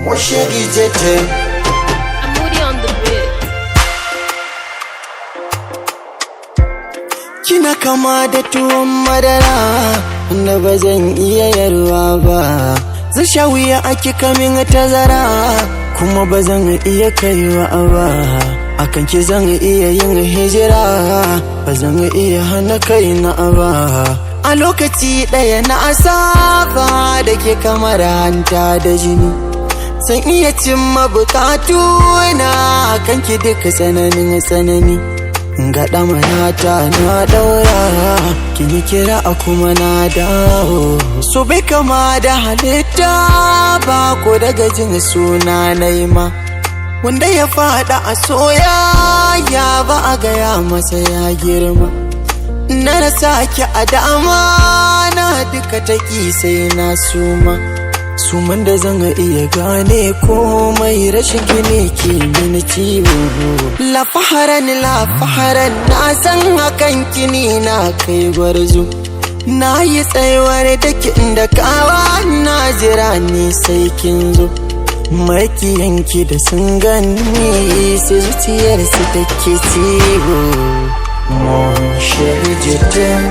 Moshegi Jete. I'm Moody on the beat. Kina kama da tuwon madara wanda ba zan iya yarwa ba. Zan sha wuya ake kamin tazara kuma ba zan iya kaiwa ba. Akan ki zan iya yin hijira, ba zan iya hana kaina ba. A lokaci ɗaya na asaba da ke kamar hanta da jini, san iya cimma bukatu na kanki duka tsananin tsanani. Ga ɗamanata na ɗaura, kini kira a kuma na dawo. So bai kama da halitta ba ko daga jin suna na ma. Wanda ya faɗa a soyayya ba a gaya masa ya girma. Na rasa ki a dama na duka taki sai na suma. Suman da zan iya gane komai rashin gine ke mini ciwo. La faharan na san hakan kini na kai gwarzo. Na yi tsayuwar da da kawa na jira ni sai kin zo. Makiyanki da sun gani sai zuciyar su take ciwo. Mon chéri je t'aime,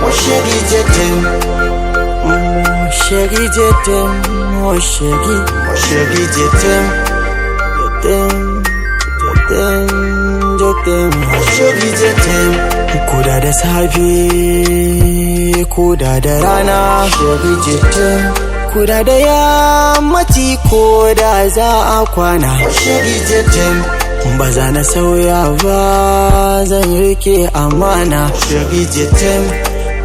mon chéri je t'aime, mon chéri je t'aime, mon chéri je t'aime, je t'aime, je t'aime, je t'aime, mon chéri je t'aime. Koda da safe, koda da rana, chéri je t'aime. Koda da yammaci koda za a kwana, chéri je t'aime. Ba za na sauya ba, zan rike amana, chéri je t'aime.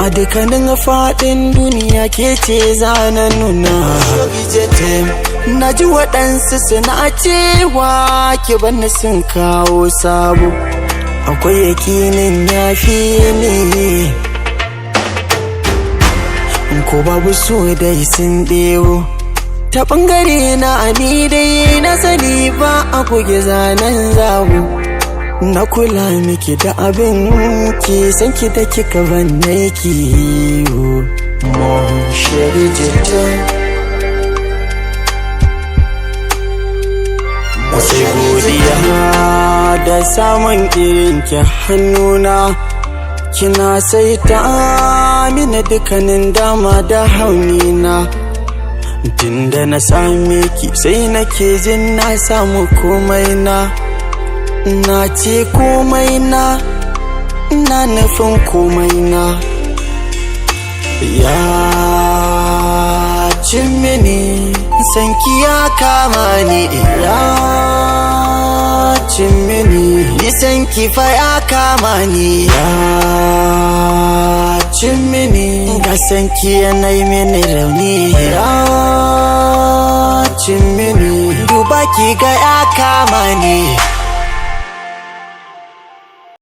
A dukkanin faɗin duniya ke ce zana nuna, chéri je t'aime. Na ji waɗansu suna cewa ki bani sun kawo sabo, akwai yakinin yafi ne. Ko babu so dai sun ɗewo ta ɓangare na ni dai na sani ba a kuge zanen zabu. Na kula miki da abin ki san ki da kika banne kiwo. Mon chéri je t'aime, sai godiya da samun irin ki hannuna. Kina sai ta mini dukkanin dama da haunina. Tunda na same ki sai nake jin na samu komai na. Na ce komai na, na nufin komai na. Ya ci mini sanki ya kama ni. Ya ci mini nisan kifa ya kama ni. Ya ci mini ga sanki yanayi mini rauni. Ya ci mini duba ki ga ya kama ni.